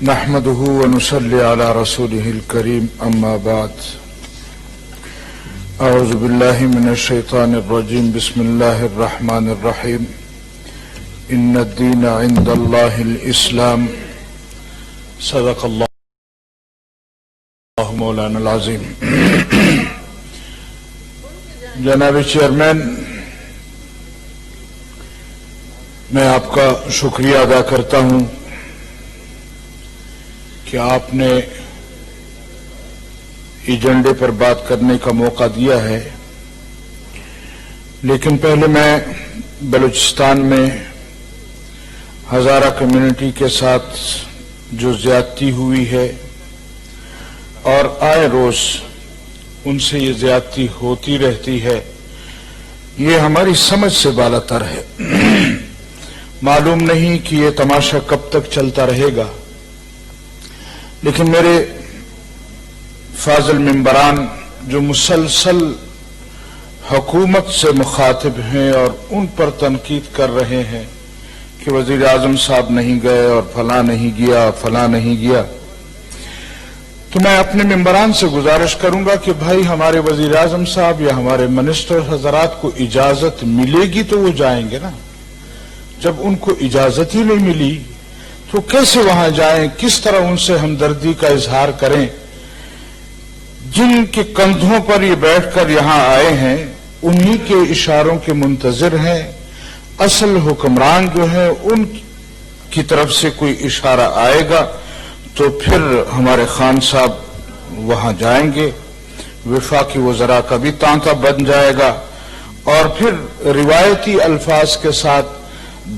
نحمده ونصلي على رسوله الكريم أما بعد أعوذ بالله من الشيطان الرجيم بسم الله الرحمن الرحيم إن الدين عند الله الإسلام صدق الله مولانا العظيم. جناب چیئرمین، میں آپ کا شکریہ ادا کرتا ہوں کہ آپ نے ایجنڈے پر بات کرنے کا موقع دیا ہے، لیکن پہلے میں بلوچستان میں ہزارہ کمیونٹی کے ساتھ جو زیادتی ہوئی ہے اور آئے روز ان سے یہ زیادتی ہوتی رہتی ہے، یہ ہماری سمجھ سے بالاتر ہے. معلوم نہیں کہ یہ تماشا کب تک چلتا رہے گا، لیکن میرے فاضل ممبران جو مسلسل حکومت سے مخاطب ہیں اور ان پر تنقید کر رہے ہیں کہ وزیر اعظم صاحب نہیں گئے اور فلاں نہیں گیا فلاں نہیں گیا، تو میں اپنے ممبران سے گزارش کروں گا کہ بھائی ہمارے وزیر اعظم صاحب یا ہمارے منسٹر حضرات کو اجازت ملے گی تو وہ جائیں گے نا. جب ان کو اجازت ہی نہیں ملی تو کیسے وہاں جائیں؟ کس طرح ان سے ہمدردی کا اظہار کریں؟ جن کے کندھوں پر یہ بیٹھ کر یہاں آئے ہیں انہی کے اشاروں کے منتظر ہیں. اصل حکمران جو ہیں ان کی طرف سے کوئی اشارہ آئے گا تو پھر ہمارے خان صاحب وہاں جائیں گے، وفاقی وزراء کا بھی تانتا بن جائے گا اور پھر روایتی الفاظ کے ساتھ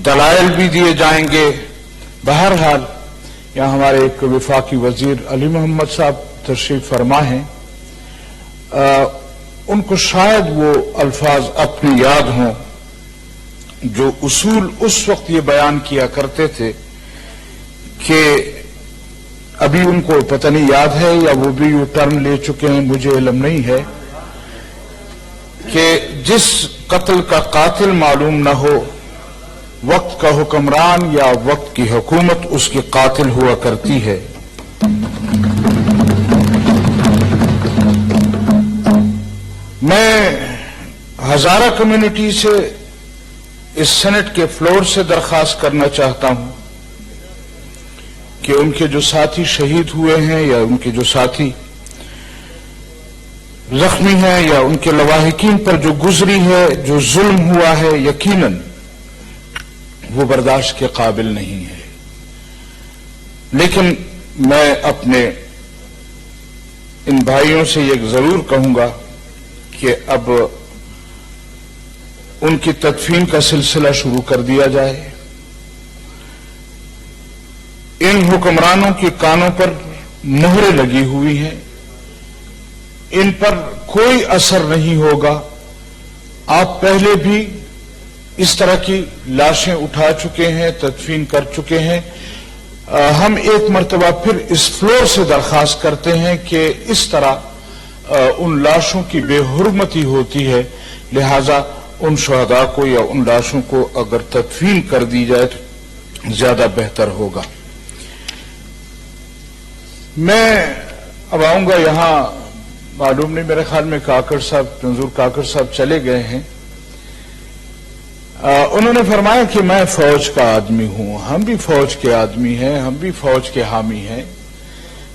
دلائل بھی دیے جائیں گے. بہرحال یہاں ہمارے ایک وفاقی وزیر علی محمد صاحب تشریف فرما ہیں، ان کو شاید وہ الفاظ اپنی یاد ہوں جو اصول اس وقت یہ بیان کیا کرتے تھے کہ ابھی ان کو پتہ نہیں یاد ہے یا وہ بھی یو ٹرن لے چکے ہیں، مجھے علم نہیں ہے، کہ جس قتل کا قاتل معلوم نہ ہو وقت کا حکمران یا وقت کی حکومت اس کی قاتل ہوا کرتی ہے. میں ہزارہ کمیونٹی سے اس سینٹ کے فلور سے درخواست کرنا چاہتا ہوں کہ ان کے جو ساتھی شہید ہوئے ہیں یا ان کے جو ساتھی زخمی ہیں یا ان کے لواحقین پر جو گزری ہے، جو ظلم ہوا ہے، یقیناً وہ برداشت کے قابل نہیں ہے. لیکن میں اپنے ان بھائیوں سے یہ ضرور کہوں گا کہ اب ان کی تدفین کا سلسلہ شروع کر دیا جائے. ان حکمرانوں کے کانوں پر مہریں لگی ہوئی ہیں، ان پر کوئی اثر نہیں ہوگا. آپ پہلے بھی اس طرح کی لاشیں اٹھا چکے ہیں، تدفین کر چکے ہیں. ہم ایک مرتبہ پھر اس فلور سے درخواست کرتے ہیں کہ اس طرح ان لاشوں کی بے حرمتی ہوتی ہے، لہذا ان شہداء کو یا ان لاشوں کو اگر تدفین کر دی جائے تو زیادہ بہتر ہوگا. میں اب آؤں گا یہاں، معلوم نہیں، میرے خیال میں کاکڑ صاحب، منظور کاکڑ صاحب چلے گئے ہیں. انہوں نے فرمایا کہ میں فوج کا آدمی ہوں. ہم بھی فوج کے آدمی ہیں، ہم بھی فوج کے حامی ہیں،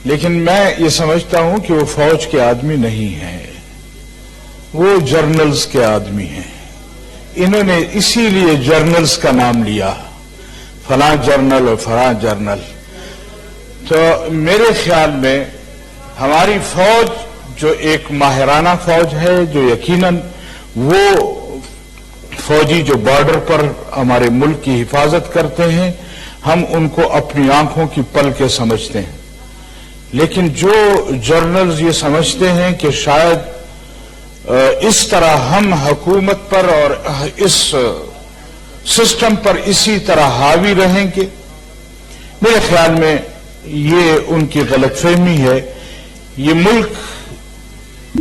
لیکن میں یہ سمجھتا ہوں کہ وہ فوج کے آدمی نہیں ہیں، وہ جرنلز کے آدمی ہیں. انہوں نے اسی لیے جرنلز کا نام لیا، فلاں جرنل اور فلاں جرنل. تو میرے خیال میں ہماری فوج جو ایک ماہرانہ فوج ہے، جو یقیناً وہ فوجی جو بارڈر پر ہمارے ملک کی حفاظت کرتے ہیں، ہم ان کو اپنی آنکھوں کی پلکیں سمجھتے ہیں. لیکن جو جرنلز یہ سمجھتے ہیں کہ شاید اس طرح ہم حکومت پر اور اس سسٹم پر اسی طرح حاوی رہیں گے، میرے خیال میں یہ ان کی غلط فہمی ہے. یہ ملک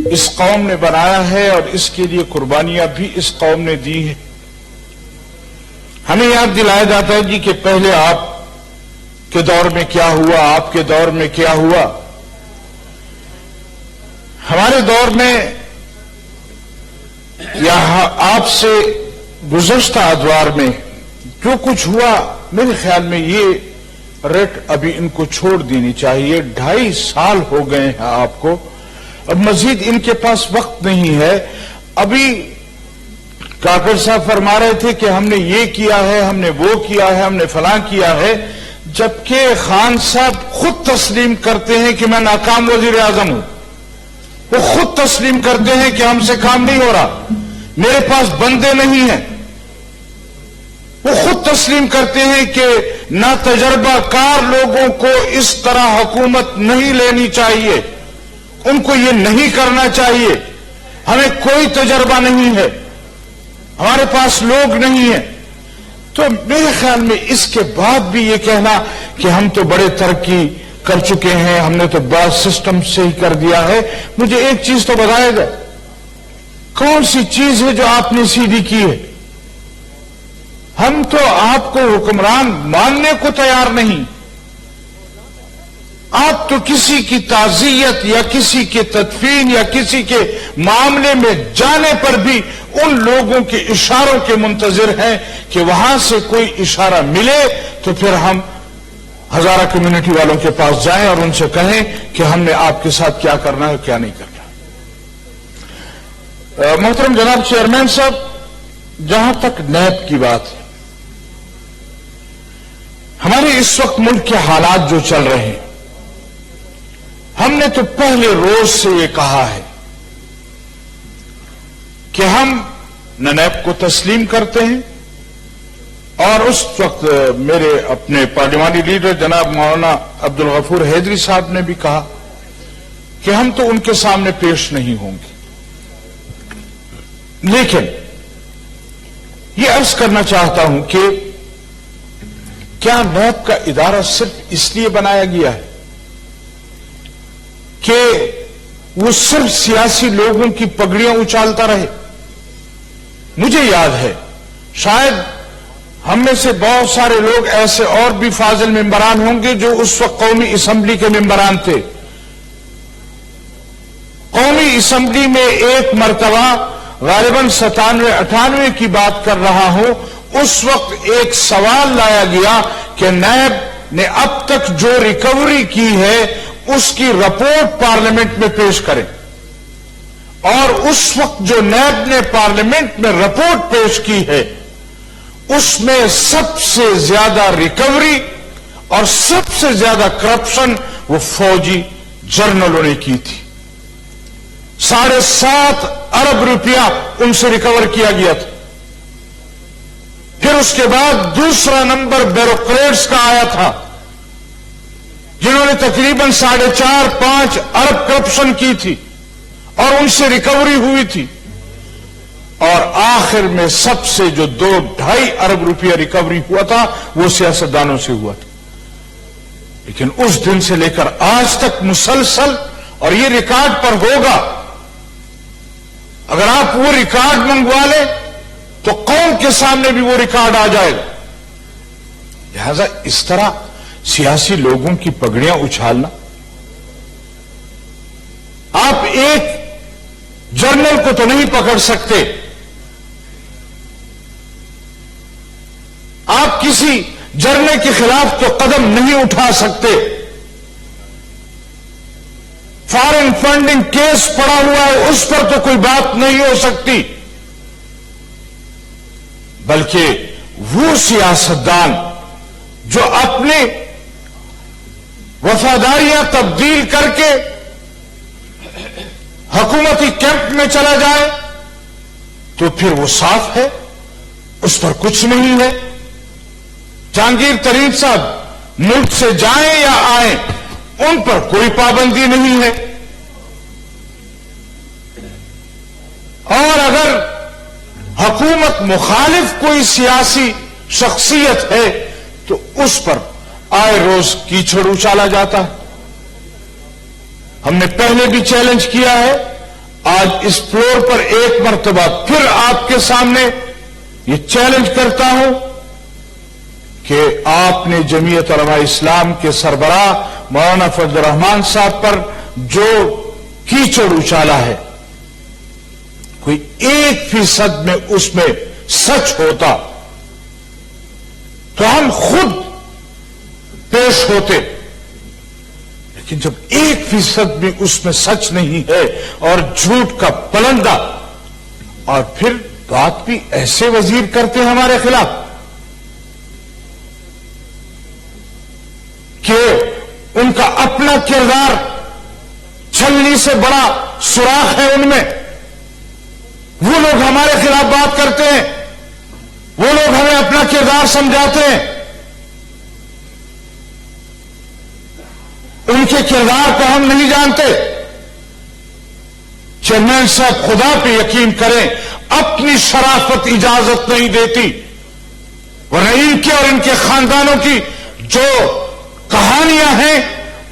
اس قوم نے بنایا ہے اور اس کے لیے قربانیاں بھی اس قوم نے دی ہیں. ہمیں یاد دلایا جاتا ہے جی کہ پہلے آپ کے دور میں کیا ہوا، آپ کے دور میں کیا ہوا. ہمارے دور میں یا آپ سے گزشتہ ادوار میں جو کچھ ہوا، میرے خیال میں یہ رٹ ابھی ان کو چھوڑ دینی چاہیے. 2.5 سال ہو گئے ہیں آپ کو، اب مزید ان کے پاس وقت نہیں ہے. ابھی کاکڑ صاحب فرما رہے تھے کہ ہم نے یہ کیا ہے، ہم نے وہ کیا ہے، ہم نے فلاں کیا ہے، جبکہ خان صاحب خود تسلیم کرتے ہیں کہ میں ناکام وزیر اعظم ہوں. وہ خود تسلیم کرتے ہیں کہ ہم سے کام نہیں ہو رہا، میرے پاس بندے نہیں ہیں. وہ خود تسلیم کرتے ہیں کہ ناتجربہ کار لوگوں کو اس طرح حکومت نہیں لینی چاہیے، ان کو یہ نہیں کرنا چاہیے. ہمیں کوئی تجربہ نہیں ہے، ہمارے پاس لوگ نہیں ہیں. تو میرے خیال میں اس کے بعد بھی یہ کہنا کہ ہم تو بڑے ترقی کر چکے ہیں، ہم نے تو بڑا سسٹم صحیح کر دیا ہے. مجھے ایک چیز تو بتائے گا، کون سی چیز ہے جو آپ نے سیدھی کی ہے؟ ہم تو آپ کو حکمران ماننے کو تیار نہیں. آپ تو کسی کی تعزیت یا کسی کے تدفین یا کسی کے معاملے میں جانے پر بھی ان لوگوں کے اشاروں کے منتظر ہیں کہ وہاں سے کوئی اشارہ ملے تو پھر ہم ہزارہ کمیونٹی والوں کے پاس جائیں اور ان سے کہیں کہ ہم نے آپ کے ساتھ کیا کرنا ہے کیا نہیں کرنا. محترم جناب چیئرمین صاحب، جہاں تک نیب کی بات ہے، ہمارے اس وقت ملک کے حالات جو چل رہے ہیں، ہم نے تو پہلے روز سے یہ کہا ہے کہ ہم نیب کو تسلیم کرتے ہیں. اور اس وقت میرے اپنے پارلیمانی لیڈر جناب مولانا عبدالغفور حیدری صاحب نے بھی کہا کہ ہم تو ان کے سامنے پیش نہیں ہوں گے. لیکن یہ عرض کرنا چاہتا ہوں کہ کیا نیب کا ادارہ صرف اس لیے بنایا گیا ہے کہ وہ صرف سیاسی لوگوں کی پگڑیاں اچھالتا رہے؟ مجھے یاد ہے، شاید ہم میں سے بہت سارے لوگ ایسے اور بھی فاضل ممبران ہوں گے جو اس وقت قومی اسمبلی کے ممبران تھے. قومی اسمبلی میں ایک مرتبہ غالباً 97-98 کی بات کر رہا ہوں، اس وقت ایک سوال لایا گیا کہ نیب نے اب تک جو ریکوری کی ہے اس کی رپورٹ پارلیمنٹ میں پیش کریں. اور اس وقت جو نیب نے پارلیمنٹ میں رپورٹ پیش کی ہے اس میں سب سے زیادہ ریکوری اور سب سے زیادہ کرپشن وہ فوجی جرنلوں نے کی تھی. 7.5 ارب روپیہ ان سے ریکور کیا گیا تھا. پھر اس کے بعد دوسرا نمبر بیوروکریٹس کا آیا تھا جنہوں نے تقریباً 4.5 ارب کرپشن کی تھی اور ان سے ریکوری ہوئی تھی. اور آخر میں سب سے جو 2-2.5 ارب روپیہ ریکوری ہوا تھا وہ سیاستدانوں سے ہوا تھا. لیکن اس دن سے لے کر آج تک مسلسل، اور یہ ریکارڈ پر ہوگا، اگر آپ وہ ریکارڈ منگوا لیں تو قوم کے سامنے بھی وہ ریکارڈ آ جائے گا. لہذا اس طرح سیاسی لوگوں کی پگڑیاں اچھالنا، آپ ایک جرنل کو تو نہیں پکڑ سکتے، آپ کسی جرنل کے خلاف تو قدم نہیں اٹھا سکتے. فارن فنڈنگ کیس پڑا ہوا ہے، اس پر تو کوئی بات نہیں ہو سکتی. بلکہ وہ سیاستدان جو اپنی وفاداریاں تبدیل کر کے حکومتی کیمپ میں چلا جائے تو پھر وہ صاف ہے، اس پر کچھ نہیں ہے. جہانگیر ترین صاحب ملک سے جائیں یا آئیں ان پر کوئی پابندی نہیں ہے. اور اگر حکومت مخالف کوئی سیاسی شخصیت ہے تو اس پر آئے روز کیچڑ اچالا جاتا ہے. ہم نے پہلے بھی چیلنج کیا ہے، آج اس فلور پر ایک مرتبہ پھر آپ کے سامنے یہ چیلنج کرتا ہوں کہ آپ نے جمعیت علماء اسلام کے سربراہ مولانا فضل الرحمان صاحب پر جو کیچڑ اچالا ہے، کوئی 1% میں اس میں سچ ہوتا تو ہم خود پیش ہوتے، لیکن جب 1% بھی اس میں سچ نہیں ہے اور جھوٹ کا پلندہ، اور پھر بات بھی ایسے وزیر کرتے ہیں ہمارے خلاف کہ ان کا اپنا کردار چھلنی سے بڑا سوراخ ہے ان میں، وہ لوگ ہمارے خلاف بات کرتے ہیں، وہ لوگ ہمیں اپنا کردار سمجھاتے ہیں، ان کے کردار کو ہم نہیں جانتے۔ چیئرمین صاحب خدا پہ یقین کریں، اپنی شرافت اجازت نہیں دیتی، ورنہ ان کے اور ان کے خاندانوں کی جو کہانیاں ہیں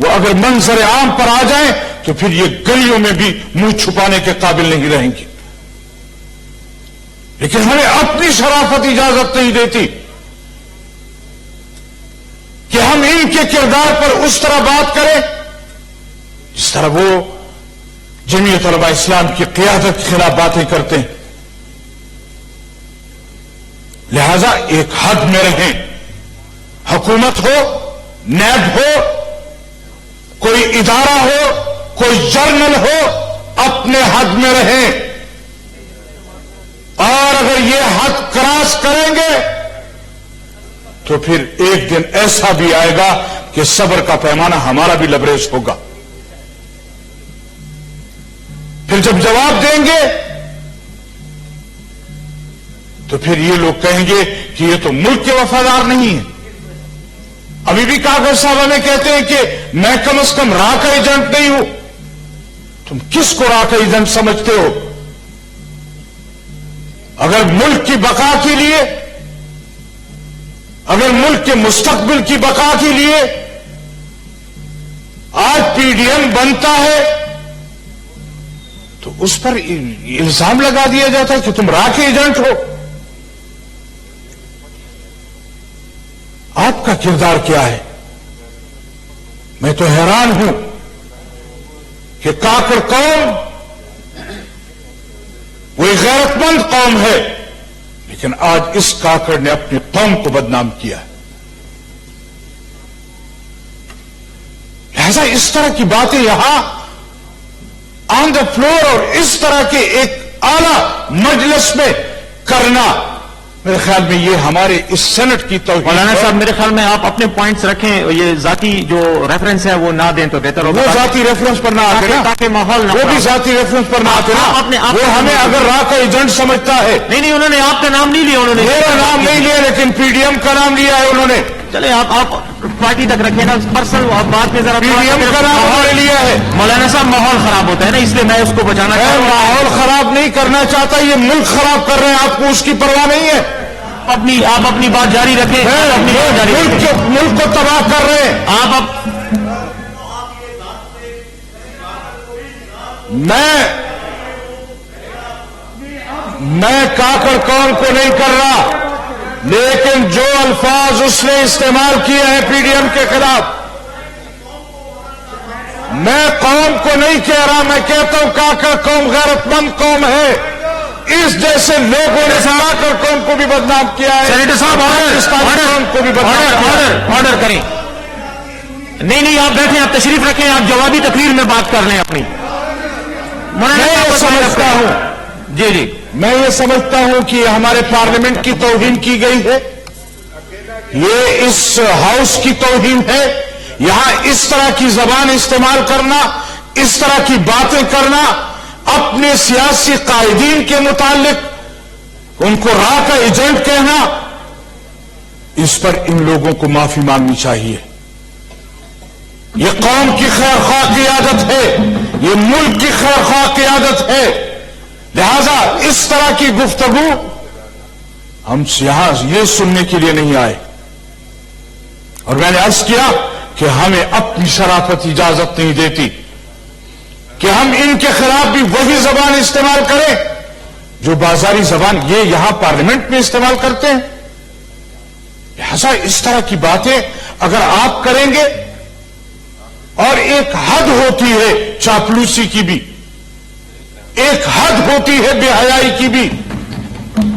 وہ اگر منظر عام پر آ جائیں تو پھر یہ گلیوں میں بھی منہ چھپانے کے قابل نہیں رہیں گی، لیکن ہمیں اپنی شرافت اجازت نہیں دیتی کہ ہم ان کے کردار پر اس طرح بات کریں جس طرح وہ جمعیت علماء اسلام کی قیادت کے خلاف باتیں کرتے ہیں۔ لہذا ایک حد میں رہیں، حکومت ہو، نیب ہو، کوئی ادارہ ہو، کوئی جرنل ہو، اپنے حد میں رہیں، اور اگر یہ حد کراس کریں گے تو پھر ایک دن ایسا بھی آئے گا کہ صبر کا پیمانہ ہمارا بھی لبریز ہوگا۔ پھر جب جواب دیں گے تو پھر یہ لوگ کہیں گے کہ یہ تو ملک کے وفادار نہیں ہیں۔ ابھی بھی کاغذ صاحب ہمیں کہتے ہیں کہ میں کم از کم راہ کا ایجنٹ نہیں ہوں۔ تم کس کو راہ کا ایجنٹ سمجھتے ہو؟ اگر ملک کی بقا کے لیے، اگر ملک کے مستقبل کی بقا کے لیے آج پی ڈی ایم بنتا ہے تو اس پر الزام لگا دیا جاتا ہے کہ تم راہ کے ایجنٹ ہو۔ آپ کا کردار کیا ہے؟ میں تو حیران ہوں کہ کاکڑ قوم وہ ایک غیرت مند قوم ہے، لیکن آج اس کاکڑ نے اپنی قوم کو بدنام کیا ہے۔ لہذا اس طرح کی باتیں یہاں آن دا فلور اور اس طرح کے ایک اعلی مجلس میں کرنا، میرے خیال میں یہ ہمارے اس سینٹ کی توہین ہے۔ مولانا صاحب میرے خیال میں آپ اپنے پوائنٹس رکھیں، یہ ذاتی جو ریفرنس ہے وہ نہ دیں تو بہتر ہوگا۔ وہ ذاتی ریفرنس پر نہ آتے نا، تاکہ ماحول نہ، وہ بھی ذاتی ریفرنس پر نہ آتے نا، وہ ہمیں اگر راہ کا ایجنٹ سمجھتا ہے۔ نہیں انہوں نے آپ کا نام نہیں لیا، انہوں نے میرا نام نہیں لیا، لیکن پی ڈی ایم کا نام لیا ہے انہوں نے۔ چلے آپ پارٹی تک رکھیں نا، پرسنل بات میں ذرا پی ڈی ایم کا نام انہوں نے لیا ہے۔ مولانا صاحب ماحول خراب ہوتا ہے نا، اس لیے میں اس کو بچانا چاہتا ہوں۔ ماحول خراب نہیں کرنا چاہتا، یہ ملک خراب کر رہے ہیں، آپ کو اس کی پرواہ نہیں ہے۔ آپ اپنی بات جاری رکھیں، ملک کو تباہ کر رہے ہیں۔ میں کاکڑ قوم کو نہیں کر رہا، لیکن جو الفاظ اس نے استعمال کیے ہیں پی ڈی ایم کے خلاف، میں قوم کو نہیں کہہ رہا، میں کہتا ہوں کاکڑ قوم غیرت مند قوم ہے۔ اس جیسے لوگوں نے کاکڑ قوم کو بھی بدنام کیا ہے۔ سینیٹر صاحب قوم کو بھی بدنام کیا ہے۔ آرڈر کریں۔ نہیں آپ بیٹھیں، آپ تشریف رکھیں، آپ جوابی تقریر میں بات کر لیں اپنی۔ میں یہ سمجھتا ہوں، جی میں یہ سمجھتا ہوں کہ ہمارے پارلیمنٹ کی توہین کی گئی ہے، یہ اس ہاؤس کی توہین ہے۔ یہاں اس طرح کی زبان استعمال کرنا، اس طرح کی باتیں کرنا، اپنے سیاسی قائدین کے متعلق ان کو راہ کا ایجنٹ کہنا، اس پر ان لوگوں کو معافی مانگنی چاہیے۔ یہ قوم کی خیر خواہ کی عادت ہے، یہ ملک کی خیر خواہ کی عادت ہے، لہذا اس طرح کی گفتگو ہم یہاں یہ سننے کے لیے نہیں آئے۔ اور میں نے عرض کیا کہ ہمیں اپنی شرافت اجازت نہیں دیتی کہ ہم ان کے خلاف بھی وہی زبان استعمال کریں جو بازاری زبان یہ یہاں پارلیمنٹ میں استعمال کرتے ہیں۔ اچھا اس طرح کی باتیں اگر آپ کریں گے، اور ایک حد ہوتی ہے چاپلوسی کی بھی، ایک حد ہوتی ہے بے حیائی کی بھی،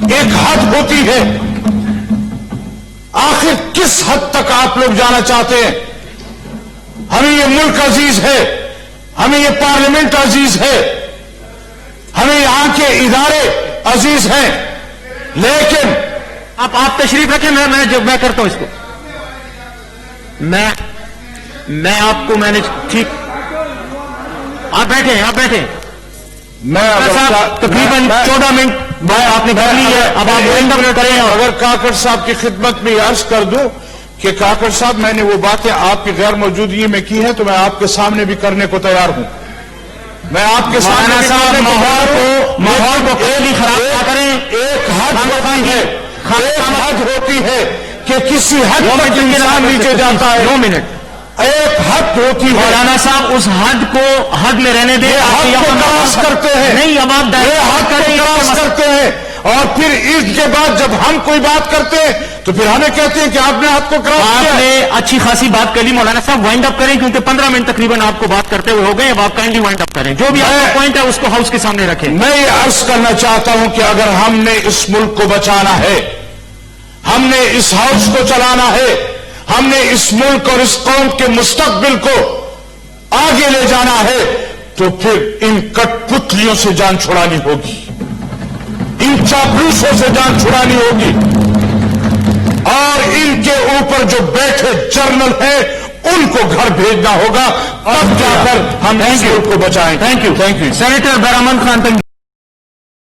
ایک حد ہوتی ہے. آخر کس حد تک آپ لوگ جانا چاہتے ہیں؟ ہمیں یہ ملک عزیز ہے، ہمیں یہ پارلیمنٹ عزیز ہے، ہمیں یہاں کے ادارے عزیز ہیں، لیکن آپ تشریف رکھیں، میں کرتا ہوں اس کو. میں آپ کو میں نے ٹھیک. آپ بیٹھیں. میں تقریباً 14 منٹ بھائی آپ نے کر لی ہے. اب آپ وائنڈ اپ کریں. اگر کاکڑ صاحب کی خدمت میں عرض کر دوں کہ کاکڑ صاحب میں نے وہ باتیں آپ کی غیر موجودگی میں کی ہیں تو میں آپ کے سامنے بھی کرنے کو تیار ہوں. میں آپ کے سامنے ماحول کو کوئی خراب نہ کریں. ایک حد ہوتی ہے کہ کسی حد تک انسان نیچے جاتا ہے. 2 منٹ. ایک حد ہوتی ہے. مولانا صاحب اس حد کو حد میں رہنے دیں. حد کو کراس کرتے ہیں. نہیں اب آپ حد کو کراس کرتے ہیں اور پھر اس کے بعد جب ہم کوئی بات کرتے ہیں تو پھر ہمیں کہتے ہیں کہ آپ نے حد کو کراس کیا. آپ نے اچھی خاصی بات کر لی. مولانا صاحب وائنڈ اپ کریں کیونکہ 15 منٹ تقریباً آپ کو بات کرتے ہوئے ہو گئے. اب آپ کائنڈلی وائنڈ اپ کریں. جو بھی آپ کا پوائنٹ ہے اس کو ہاؤس کے سامنے رکھیں. میں یہ عرض کرنا چاہتا ہوں کہ اگر ہم نے اس ملک کو بچانا ہے، ہم نے اس ہاؤس کو چلانا ہے، ہم نے اس ملک اور اس قوم کے مستقبل کو آگے لے جانا ہے تو پھر ان کٹ پتلیوں سے جان چھڑانی ہوگی، ان چاپلوسوں سے جان چھڑانی ہوگی، اور ان کے اوپر جو بیٹھے جرنل ہیں ان کو گھر بھیجنا ہوگا. تب جا کر ہم اس ملک کو بچائیں. Thank you. سینیٹر بیرامن خان.